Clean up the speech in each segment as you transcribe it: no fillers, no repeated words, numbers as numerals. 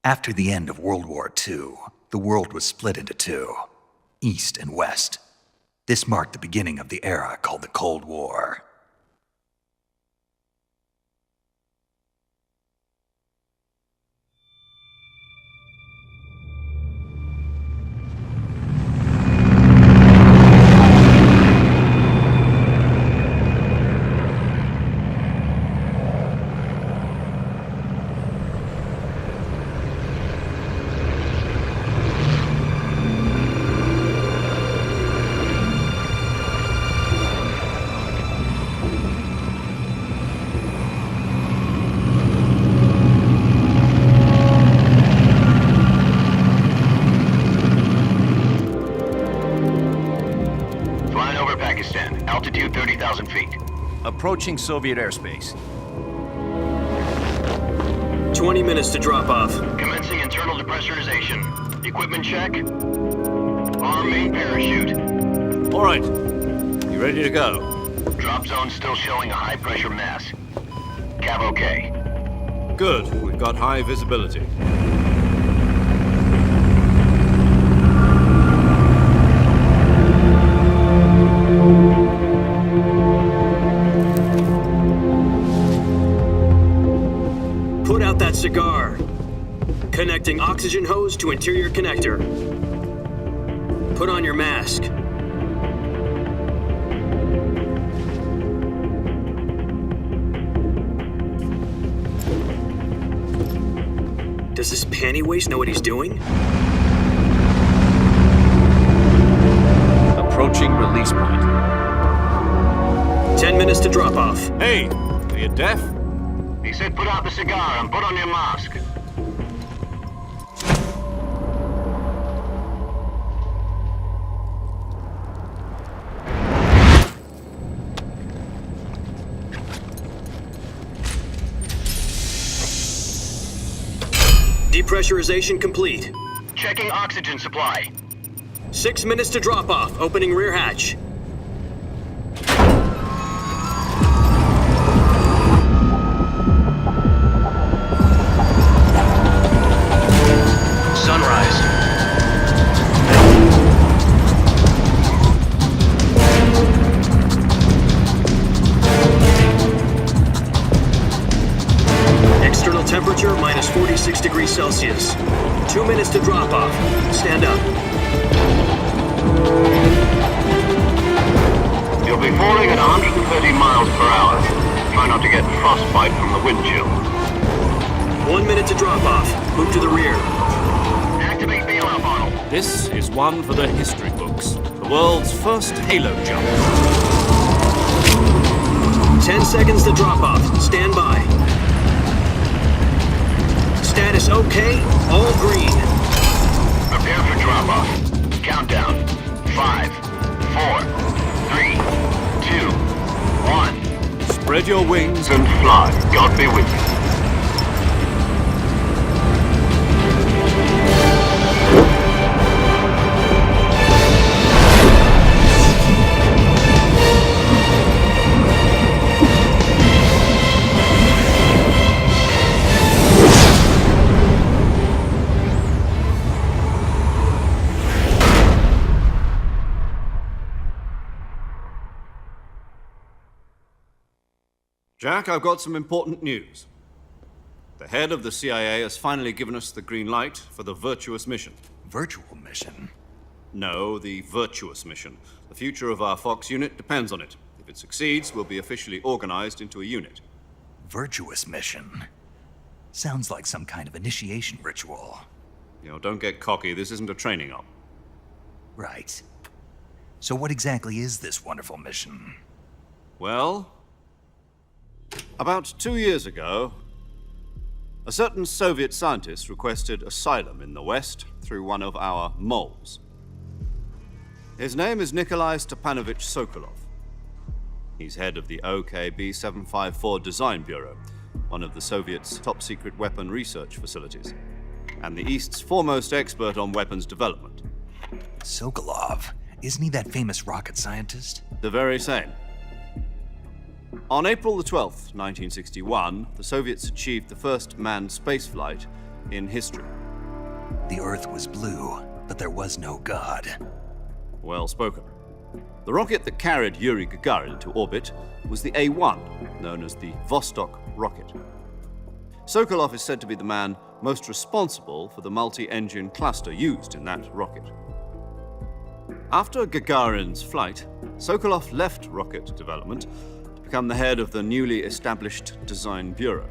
After the end of World War II, the world was split into two, East and West. This marked the beginning of the era called the Cold War. Altitude 30,000 feet. Approaching Soviet airspace. 20 minutes to drop off. Commencing internal depressurization. Equipment check. Arm main parachute. All right. You ready to go? Drop zone still showing a high pressure mass. Cav okay. Good. We've got high visibility. Put out that cigar. Connecting oxygen hose to interior connector. Put on your mask. Does this panty waste know what he's doing? Approaching release point. 10 minutes to drop off. Hey, are you deaf? He said put out the cigar and put on your mask. Depressurization complete. Checking oxygen supply. 6 minutes to drop off. Opening rear hatch. Sunrise. External temperature minus 46 degrees Celsius. 2 minutes to drop off. Stand up. You'll be falling at 130 miles per hour. Try not to get frostbite from the wind chill. 1 minute to drop off. Move to the rear. Activate bailout model. This is one for the history books. The world's first halo jump. 10 seconds to drop off. Stand by. Status okay. All green. Prepare for drop-off. Countdown. 5, 4, 3, 2, 1. Spread your wings And fly. God be with you. Jack, I've got some important news. The head of the CIA has finally given us the green light for the Virtuous mission. Virtual mission? No, the Virtuous mission. The future of our Fox unit depends on it. If it succeeds, we'll be officially organized into a unit. Virtuous mission? Sounds like some kind of initiation ritual. You know, don't get cocky. This isn't a training op. Right. So what exactly is this wonderful mission? Well, about 2 years ago, a certain Soviet scientist requested asylum in the West through one of our moles. His name is Nikolai Stepanovich Sokolov. He's head of the OKB 754 Design Bureau, one of the Soviets' top-secret weapon research facilities, and the East's foremost expert on weapons development. Sokolov? Isn't he that famous rocket scientist? The very same. On April the 12th, 1961, the Soviets achieved the first manned spaceflight in history. The Earth was blue, but there was no God. Well spoken. The rocket that carried Yuri Gagarin to orbit was the A-1, known as the Vostok rocket. Sokolov is said to be the man most responsible for the multi-engine cluster used in that rocket. After Gagarin's flight, Sokolov left rocket development to become the head of the newly established Design Bureau.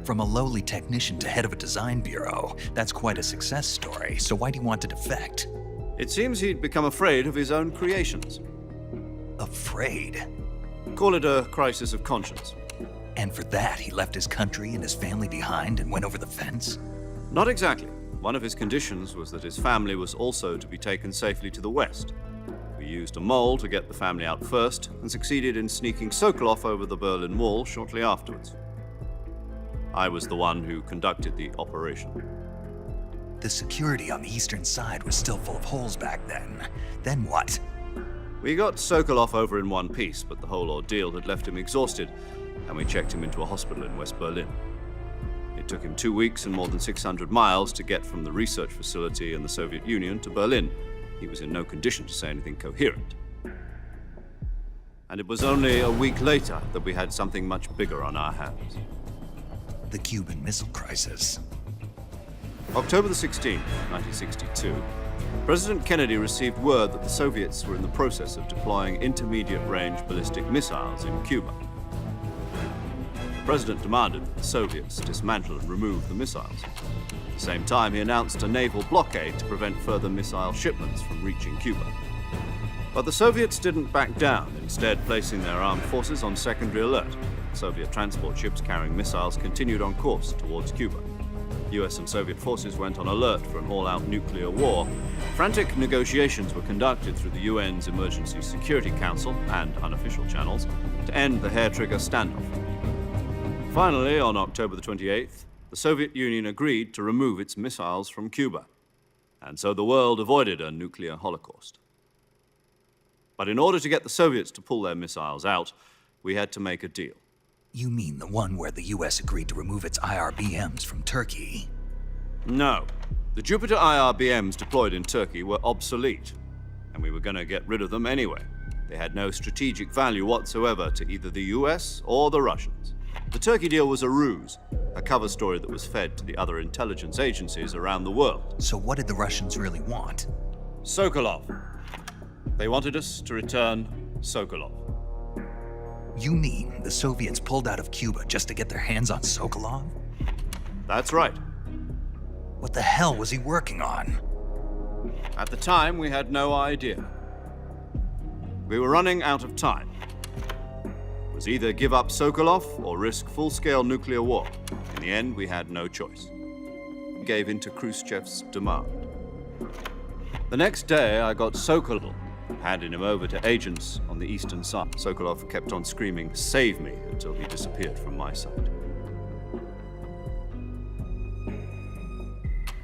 From a lowly technician to head of a design bureau, that's quite a success story, so why do you want to defect? It seems he'd become afraid of his own creations. Afraid? Call it a crisis of conscience. And for that, he left his country and his family behind and went over the fence? Not exactly. One of his conditions was that his family was also to be taken safely to the west. We used a mole to get the family out first and succeeded in sneaking Sokolov over the Berlin Wall shortly afterwards. I was the one who conducted the operation. The security on the eastern side was still full of holes back then. Then what? We got Sokolov over in one piece, but the whole ordeal had left him exhausted, and we checked him into a hospital in West Berlin. It took him 2 weeks and more than 600 miles to get from the research facility in the Soviet Union to Berlin. He was in no condition to say anything coherent. And it was only a week later that we had something much bigger on our hands. The Cuban Missile Crisis. October the 16th, 1962, President Kennedy received word that the Soviets were in the process of deploying intermediate-range ballistic missiles in Cuba. The President demanded that the Soviets dismantle and remove the missiles. At the same time, he announced a naval blockade to prevent further missile shipments from reaching Cuba. But the Soviets didn't back down, instead placing their armed forces on secondary alert. Soviet transport ships carrying missiles continued on course towards Cuba. US and Soviet forces went on alert for an all-out nuclear war. Frantic negotiations were conducted through the UN's Emergency Security Council and unofficial channels to end the hair-trigger standoff. Finally, on October the 28th, the Soviet Union agreed to remove its missiles from Cuba. And so the world avoided a nuclear holocaust. But in order to get the Soviets to pull their missiles out, we had to make a deal. You mean the one where the US agreed to remove its IRBMs from Turkey? No. The Jupiter IRBMs deployed in Turkey were obsolete, and we were going to get rid of them anyway. They had no strategic value whatsoever to either the US or the Russians. The Turkey deal was a ruse, a cover story that was fed to the other intelligence agencies around the world. So what did the Russians really want? Sokolov. They wanted us to return Sokolov. You mean the Soviets pulled out of Cuba just to get their hands on Sokolov? That's right. What the hell was he working on? At the time, we had no idea. We were running out of time. It was either give up Sokolov or risk full-scale nuclear war. In the end, we had no choice. We gave in to Khrushchev's demand. The next day, I got Sokolov, handing him over to agents on the eastern side. Sokolov kept on screaming, "Save me," until he disappeared from my sight.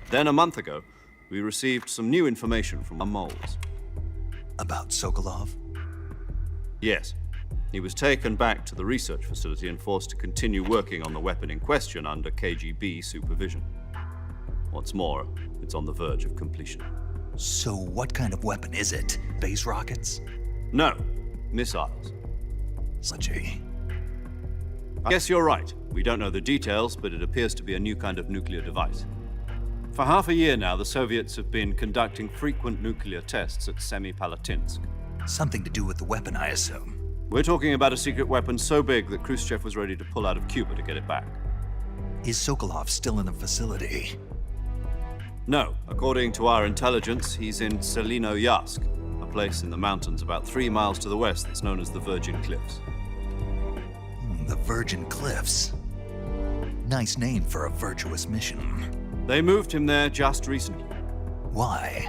Then a month ago, we received some new information from our moles. About Sokolov? Yes. He was taken back to the research facility and forced to continue working on the weapon in question under KGB supervision. What's more, it's on the verge of completion. So what kind of weapon is it? Base rockets? No, missiles. Such a... I guess you're right. We don't know the details, but it appears to be a new kind of nuclear device. For half a year now, the Soviets have been conducting frequent nuclear tests at Semipalatinsk. Something to do with the weapon, I assume. We're talking about a secret weapon so big that Khrushchev was ready to pull out of Cuba to get it back. Is Sokolov still in the facility? No. According to our intelligence, he's in Selinoyarsk, a place in the mountains about 3 miles to the west that's known as the Virgin Cliffs. The Virgin Cliffs. Nice name for a virtuous mission. They moved him there just recently. Why?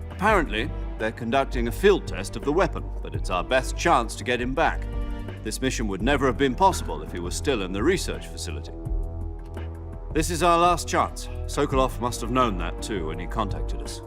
Apparently, they're conducting a field test of the weapon, but it's our best chance to get him back. This mission would never have been possible if he was still in the research facility. This is our last chance. Sokolov must have known that too when he contacted us.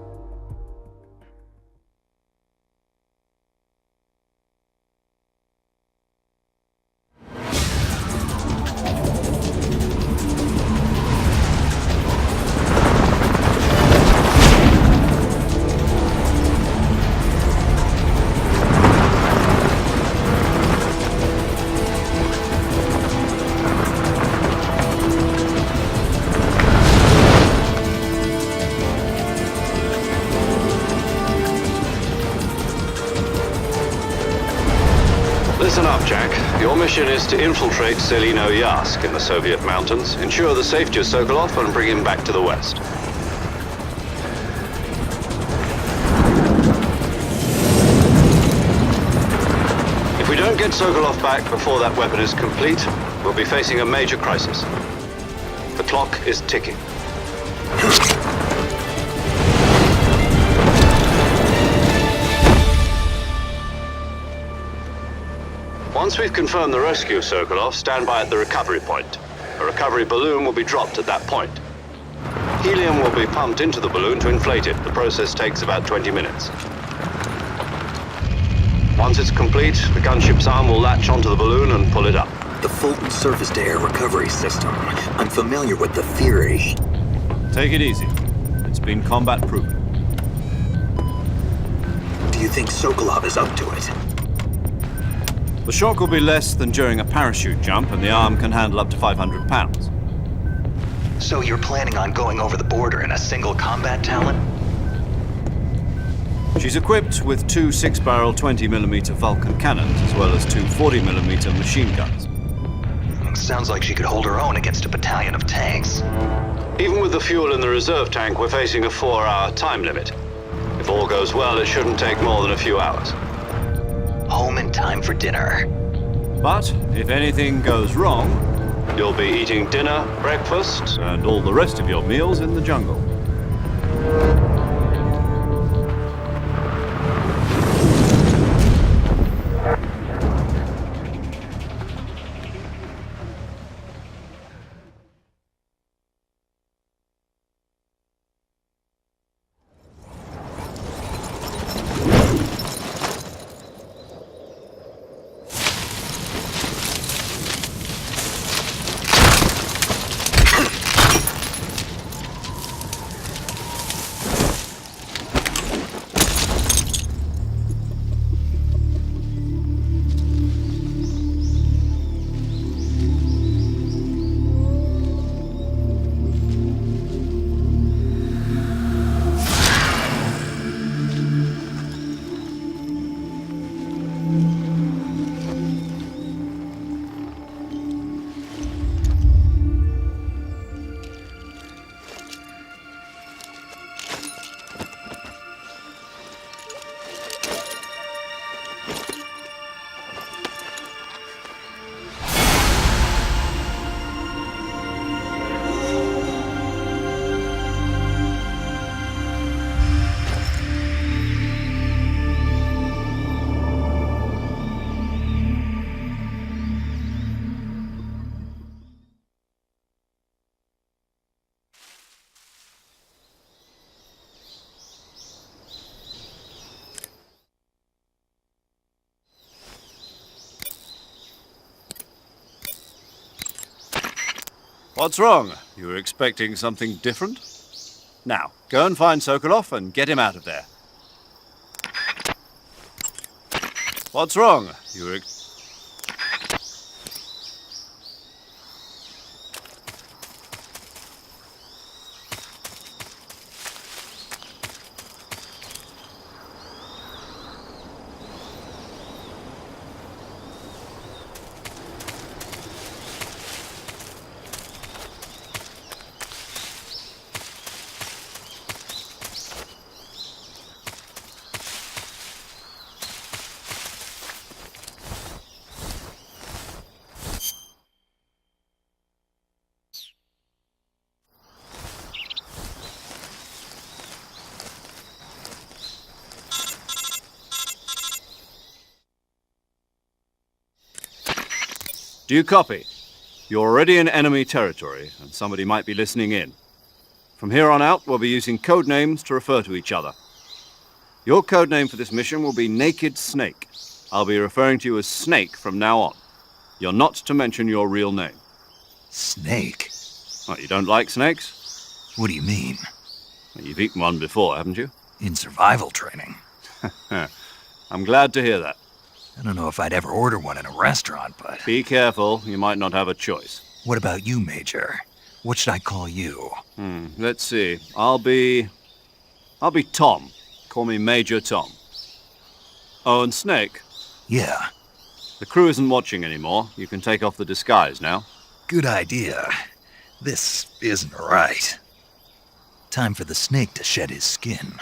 Listen up, Jack. Your mission is to infiltrate Selino Yask in the Soviet mountains, ensure the safety of Sokolov, and bring him back to the West. If we don't get Sokolov back before that weapon is complete, we'll be facing a major crisis. The clock is ticking. Once we've confirmed the rescue of Sokolov, stand by at the recovery point. A recovery balloon will be dropped at that point. Helium will be pumped into the balloon to inflate it. The process takes about 20 minutes. Once it's complete, the gunship's arm will latch onto the balloon and pull it up. The Fulton surface-to-air recovery system. I'm familiar with the theory. Take it easy. It's been combat-proven. Do you think Sokolov is up to it? The shock will be less than during a parachute jump, and the arm can handle up to 500 pounds. So you're planning on going over the border in a single combat Talon? She's equipped with two 6-barrel 20mm Vulcan cannons, as well as two 40mm machine guns. Sounds like she could hold her own against a battalion of tanks. Even with the fuel in the reserve tank, we're facing a 4-hour time limit. If all goes well, it shouldn't take more than a few hours. Home in time for dinner. But if anything goes wrong, you'll be eating dinner, breakfast, and all the rest of your meals in the jungle. What's wrong? You were expecting something different? Now, go and find Sokolov and get him out of there. What's wrong? You were... Do you copy? You're already in enemy territory, and somebody might be listening in. From here on out, we'll be using code names to refer to each other. Your code name for this mission will be Naked Snake. I'll be referring to you as Snake from now on. You're not to mention your real name. Snake? What, you don't like snakes? What do you mean? Well, you've eaten one before, haven't you? In survival training. I'm glad to hear that. I don't know if I'd ever order one in a restaurant, but... Be careful, you might not have a choice. What about you, Major? What should I call you? Let's see. I'll be Tom. Call me Major Tom. Oh, and Snake? Yeah. The crew isn't watching anymore. You can take off the disguise now. Good idea. This isn't right. Time for the snake to shed his skin.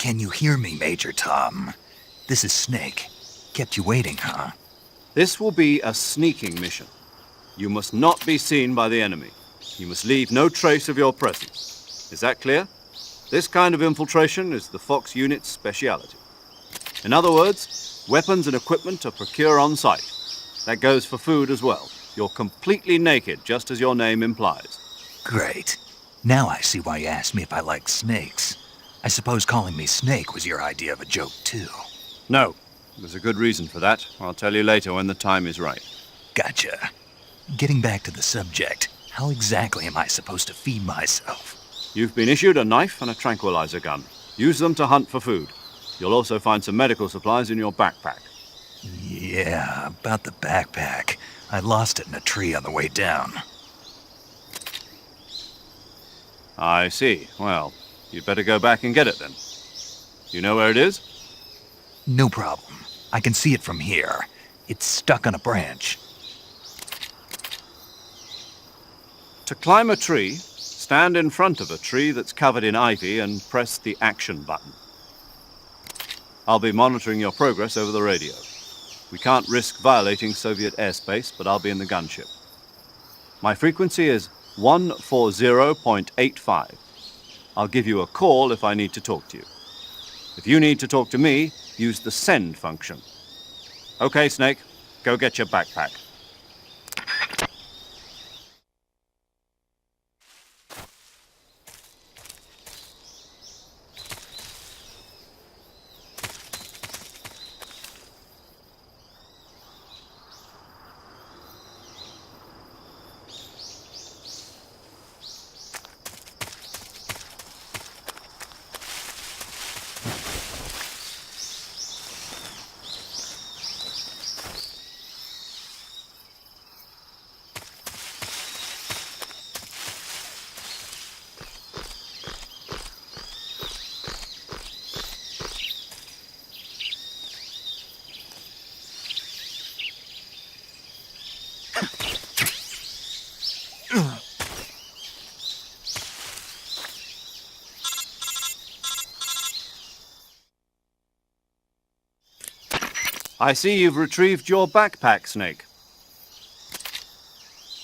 Can you hear me, Major Tom? This is Snake. Kept you waiting, huh? This will be a sneaking mission. You must not be seen by the enemy. You must leave no trace of your presence. Is that clear? This kind of infiltration is the Fox unit's speciality. In other words, weapons and equipment are procured on site. That goes for food as well. You're completely naked, just as your name implies. Great. Now I see why you asked me if I like snakes. I suppose calling me Snake was your idea of a joke, too. No, there's a good reason for that. I'll tell you later when the time is right. Gotcha. Getting back to the subject, how exactly am I supposed to feed myself? You've been issued a knife and a tranquilizer gun. Use them to hunt for food. You'll also find some medical supplies in your backpack. Yeah, about the backpack. I lost it in a tree on the way down. I see. Well, you'd better go back and get it then. You know where it is? No problem. I can see it from here. It's stuck on a branch. To climb a tree, stand in front of a tree that's covered in ivy and press the action button. I'll be monitoring your progress over the radio. We can't risk violating Soviet airspace, but I'll be in the gunship. My frequency is 140.85. I'll give you a call if I need to talk to you. If you need to talk to me, use the send function. Okay, Snake, go get your backpack. I see you've retrieved your backpack, Snake.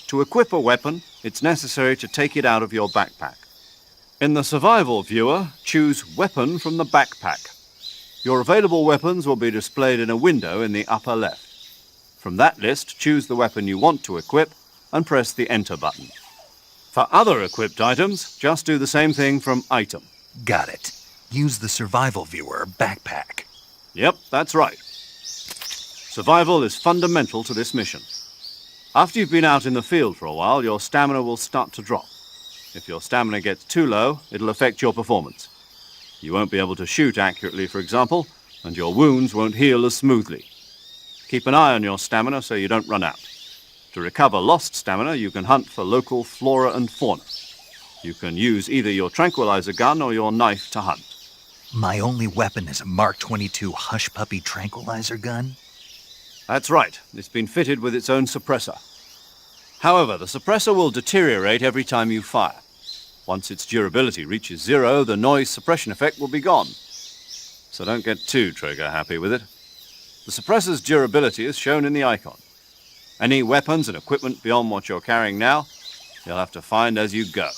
To equip a weapon, it's necessary to take it out of your backpack. In the survival viewer, choose Weapon from the backpack. Your available weapons will be displayed in a window in the upper left. From that list, choose the weapon you want to equip and press the Enter button. For other equipped items, just do the same thing from Item. Got it. Use the survival viewer backpack. Yep, that's right. Survival is fundamental to this mission. After you've been out in the field for a while, your stamina will start to drop. If your stamina gets too low, it'll affect your performance. You won't be able to shoot accurately, for example, and your wounds won't heal as smoothly. Keep an eye on your stamina so you don't run out. To recover lost stamina, you can hunt for local flora and fauna. You can use either your tranquilizer gun or your knife to hunt. My only weapon is a Mark 22 Hush Puppy tranquilizer gun? That's right. It's been fitted with its own suppressor. However, the suppressor will deteriorate every time you fire. Once its durability reaches 0, the noise suppression effect will be gone. So don't get too trigger happy with it. The suppressor's durability is shown in the icon. Any weapons and equipment beyond what you're carrying now, you'll have to find as you go.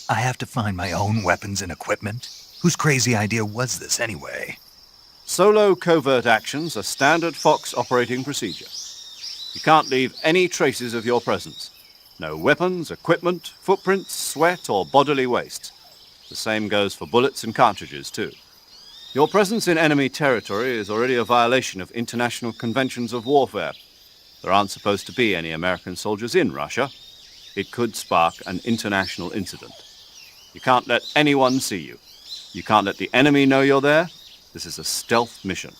I have to find my own weapons and equipment? Whose crazy idea was this anyway? Solo covert actions are standard Fox operating procedure. You can't leave any traces of your presence. No weapons, equipment, footprints, sweat, or bodily waste. The same goes for bullets and cartridges, too. Your presence in enemy territory is already a violation of international conventions of warfare. There aren't supposed to be any American soldiers in Russia. It could spark an international incident. You can't let anyone see you. You can't let the enemy know you're there. This is a stealth mission.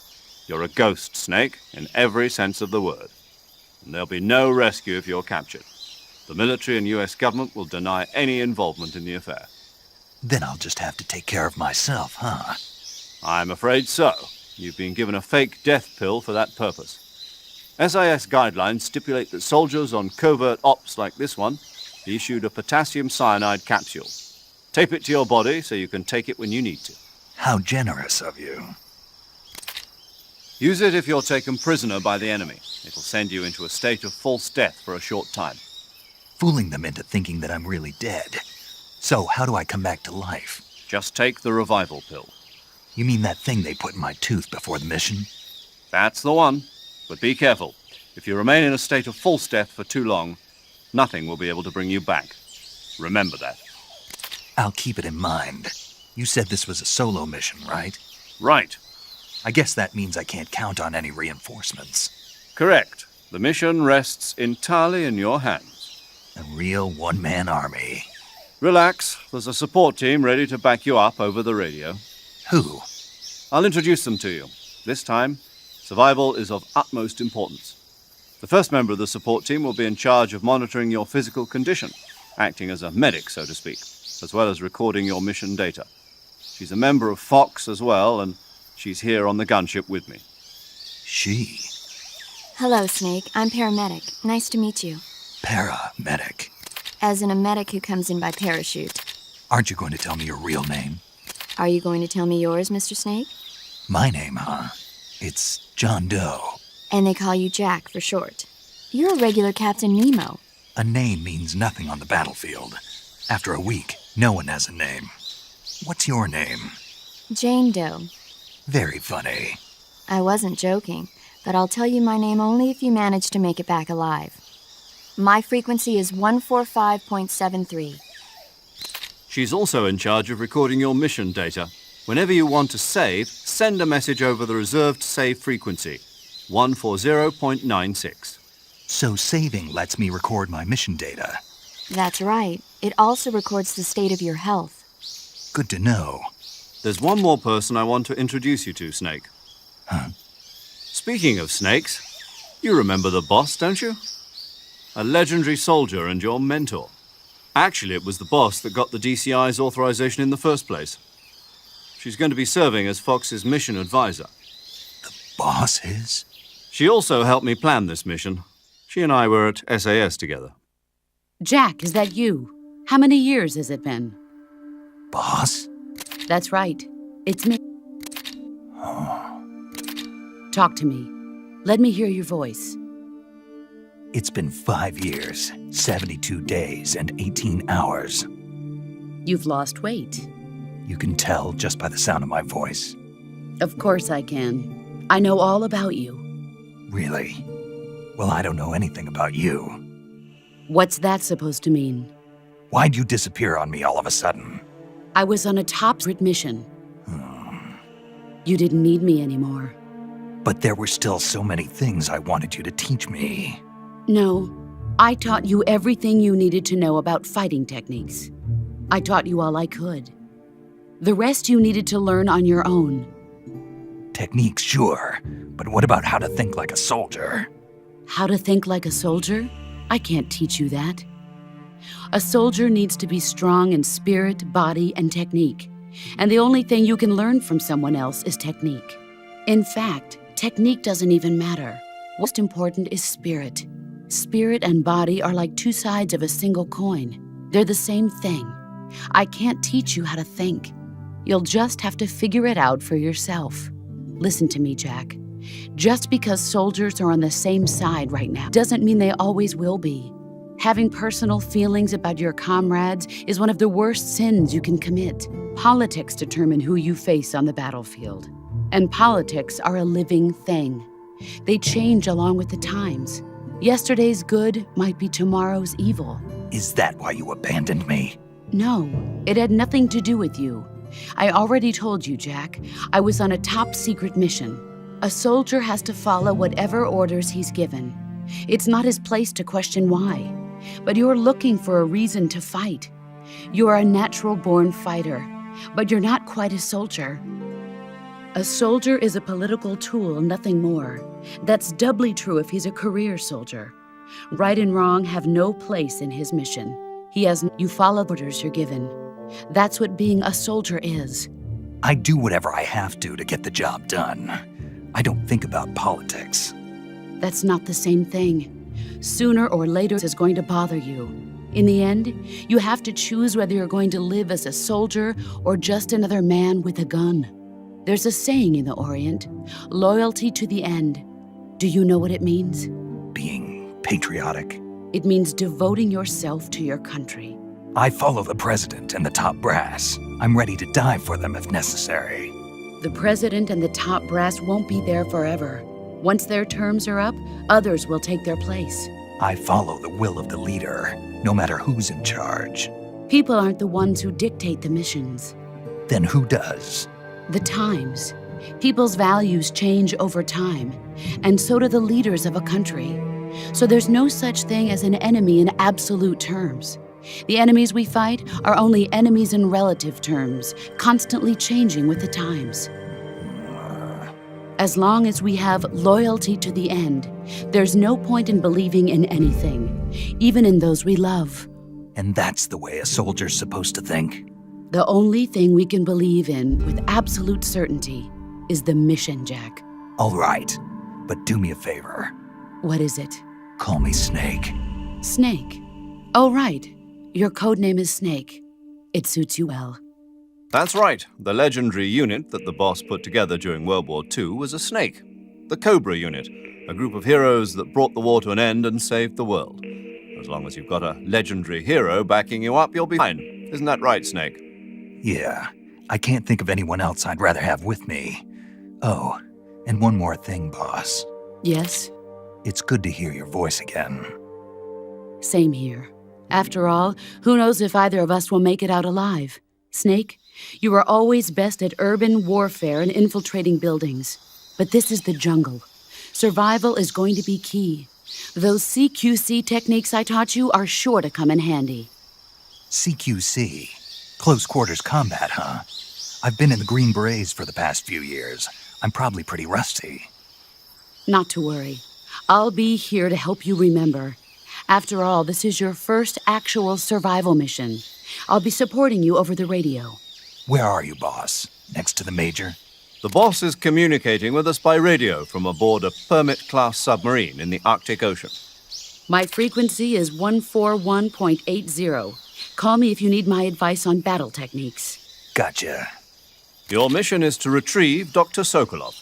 You're a ghost, Snake, in every sense of the word. And there'll be no rescue if you're captured. The military and US government will deny any involvement in the affair. Then I'll just have to take care of myself, huh? I'm afraid so. You've been given a fake death pill for that purpose. SIS guidelines stipulate that soldiers on covert ops like this one be issued a potassium cyanide capsule. Tape it to your body so you can take it when you need to. How generous of you. Use it if you're taken prisoner by the enemy. It'll send you into a state of false death for a short time. Fooling them into thinking that I'm really dead. So, how do I come back to life? Just take the revival pill. You mean that thing they put in my tooth before the mission? That's the one. But be careful. If you remain in a state of false death for too long, nothing will be able to bring you back. Remember that. I'll keep it in mind. You said this was a solo mission, right? Right. I guess that means I can't count on any reinforcements. Correct. The mission rests entirely in your hands. A real one-man army. Relax. There's a support team ready to back you up over the radio. Who? I'll introduce them to you. This time, survival is of utmost importance. The first member of the support team will be in charge of monitoring your physical condition, acting as a medic, so to speak, as well as recording your mission data. She's a member of Fox as well, and she's here on the gunship with me. She? Hello, Snake. I'm paramedic. Nice to meet you. Paramedic. As in a medic who comes in by parachute. Aren't you going to tell me your real name? Are you going to tell me yours, Mr. Snake? My name, huh? It's John Doe. And they call you Jack for short. You're a regular Captain Nemo. A name means nothing on the battlefield. After a week, no one has a name. What's your name? Jane Doe. Very funny. I wasn't joking, but I'll tell you my name only if you manage to make it back alive. My frequency is 145.73. She's also in charge of recording your mission data. Whenever you want to save, send a message over the reserved save frequency, 140.96. So saving lets me record my mission data. That's right. It also records the state of your health. Good to know. There's one more person I want to introduce you to, Snake. Huh? Speaking of snakes, you remember the boss, don't you? A legendary soldier and your mentor. Actually, it was the boss that got the DCI's authorization in the first place. She's going to be serving as Fox's mission advisor. The boss is? She also helped me plan this mission. She and I were at SAS together. Jack, is that you? How many years has it been? Boss? That's right. It's me. Talk to me. Let me hear your voice. It's been 5 years, 72 days, and 18 hours. You've lost weight. You can tell just by the sound of my voice. Of course I can. I know all about you. Really? Well, I don't know anything about you. What's that supposed to mean? Why'd you disappear on me all of a sudden? I was on a top-secret mission. You didn't need me anymore. But there were still so many things I wanted you to teach me. No, I taught you everything you needed to know about fighting techniques. I taught you all I could. The rest you needed to learn on your own. Techniques, sure. But what about how to think like a soldier? How to think like a soldier? I can't teach you that. A soldier needs to be strong in spirit, body, and technique. And the only thing you can learn from someone else is technique. In fact, technique doesn't even matter. What's important is spirit. Spirit and body are like two sides of a single coin. They're the same thing. I can't teach you how to think. You'll just have to figure it out for yourself. Listen to me, Jack. Just because soldiers are on the same side right now doesn't mean they always will be. Having personal feelings about your comrades is one of the worst sins you can commit. Politics determine who you face on the battlefield. And politics are a living thing. They change along with the times. Yesterday's good might be tomorrow's evil. Is that why you abandoned me? No, it had nothing to do with you. I already told you, Jack. I was on a top-secret mission. A soldier has to follow whatever orders he's given. It's not his place to question why. But you're looking for a reason to fight. You are a natural-born fighter, but you're not quite a soldier. A soldier is a political tool, nothing more. That's doubly true if he's a career soldier. Right and wrong have no place in his mission. You follow the orders you're given. That's what being a soldier is. I do whatever I have to get the job done. I don't think about politics. That's not the same thing. Sooner or later, it's going to bother you. In the end, you have to choose whether you're going to live as a soldier or just another man with a gun. There's a saying in the Orient, loyalty to the end. Do you know what it means? Being patriotic. It means devoting yourself to your country. I follow the president and the top brass. I'm ready to die for them if necessary. The president and the top brass won't be there forever. Once their terms are up, others will take their place. I follow the will of the leader, no matter who's in charge. People aren't the ones who dictate the missions. Then who does? The times. People's values change over time, and so do the leaders of a country. So there's no such thing as an enemy in absolute terms. The enemies we fight are only enemies in relative terms, constantly changing with the times. As long as we have loyalty to the end, there's no point in believing in anything, even in those we love. And that's the way a soldier's supposed to think? The only thing we can believe in with absolute certainty is the mission, Jack. All right, but do me a favor. What is it? Call me Snake. Snake? Oh, right. Your code name is Snake. It suits you well. That's right. The legendary unit that the boss put together during World War II was a snake. The Cobra unit, a group of heroes that brought the war to an end and saved the world. As long as you've got a legendary hero backing you up, you'll be fine. Isn't that right, Snake? Yeah, I can't think of anyone else I'd rather have with me. Oh, and one more thing, boss. Yes? It's good to hear your voice again. Same here. After all, who knows if either of us will make it out alive? Snake, you are always best at urban warfare and infiltrating buildings. But this is the jungle. Survival is going to be key. Those CQC techniques I taught you are sure to come in handy. CQC? Close quarters combat, huh? I've been in the Green Berets for the past few years. I'm probably pretty rusty. Not to worry. I'll be here to help you remember. After all, this is your first actual survival mission. I'll be supporting you over the radio. Where are you, boss? Next to the Major? The boss is communicating with us by radio from aboard a Permit-class submarine in the Arctic Ocean. My frequency is 141.80. Call me if you need my advice on battle techniques. Gotcha. Your mission is to retrieve Dr. Sokolov.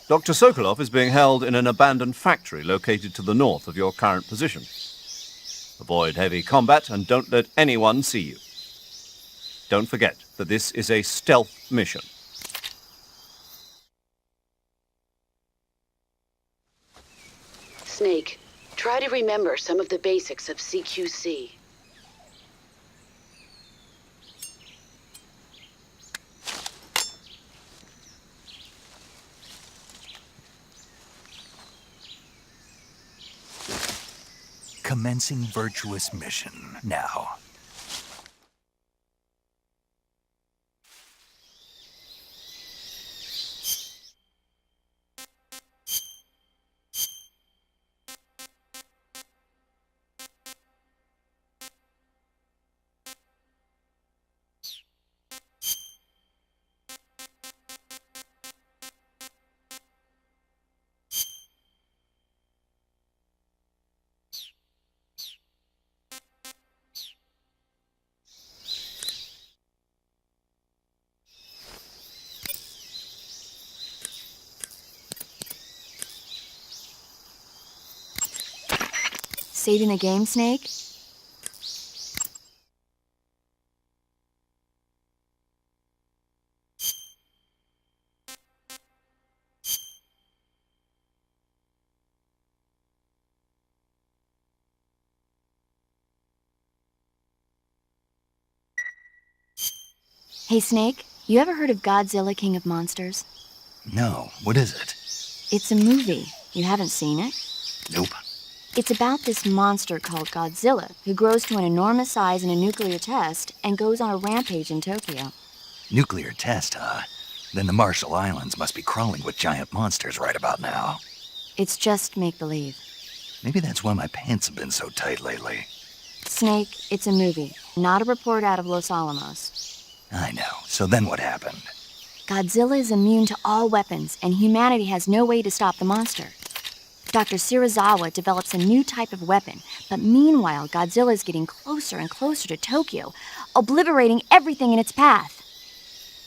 Dr. Sokolov is being held in an abandoned factory located to the north of your current position. Avoid heavy combat and don't let anyone see you. Don't forget that this is a stealth mission. Snake, try to remember some of the basics of CQC. Commencing Virtuous mission now. Saving the game, Snake? Hey, Snake, you ever heard of Godzilla, King of Monsters? No, what is it? It's a movie. You haven't seen it? Nope. It's about this monster called Godzilla, who grows to an enormous size in a nuclear test and goes on a rampage in Tokyo. Nuclear test, huh? Then the Marshall Islands must be crawling with giant monsters right about now. It's just make-believe. Maybe that's why my pants have been so tight lately. Snake, it's a movie, not a report out of Los Alamos. I know. So then what happened? Godzilla is immune to all weapons, and humanity has no way to stop the monster. Dr. Shirazawa develops a new type of weapon, but meanwhile, Godzilla is getting closer and closer to Tokyo, obliterating everything in its path.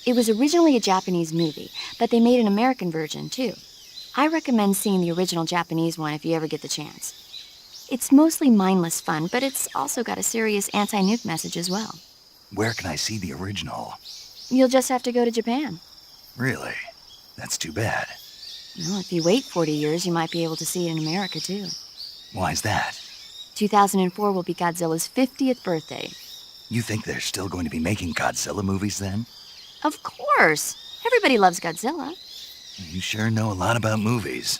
It was originally a Japanese movie, but they made an American version, too. I recommend seeing the original Japanese one if you ever get the chance. It's mostly mindless fun, but it's also got a serious anti-nuke message as well. Where can I see the original? You'll just have to go to Japan. Really? That's too bad. Well, if you wait 40 years, you might be able to see it in America, too. Why's that? 2004 will be Godzilla's 50th birthday. You think they're still going to be making Godzilla movies then? Of course! Everybody loves Godzilla. You sure know a lot about movies.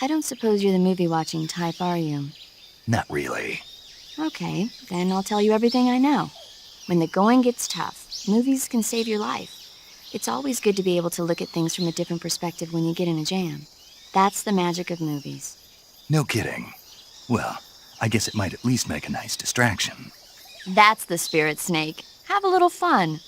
I don't suppose you're the movie-watching type, are you? Not really. Okay, then I'll tell you everything I know. When the going gets tough, movies can save your life. It's always good to be able to look at things from a different perspective when you get in a jam. That's the magic of movies. No kidding. Well, I guess it might at least make a nice distraction. That's the spirit, Snake. Have a little fun.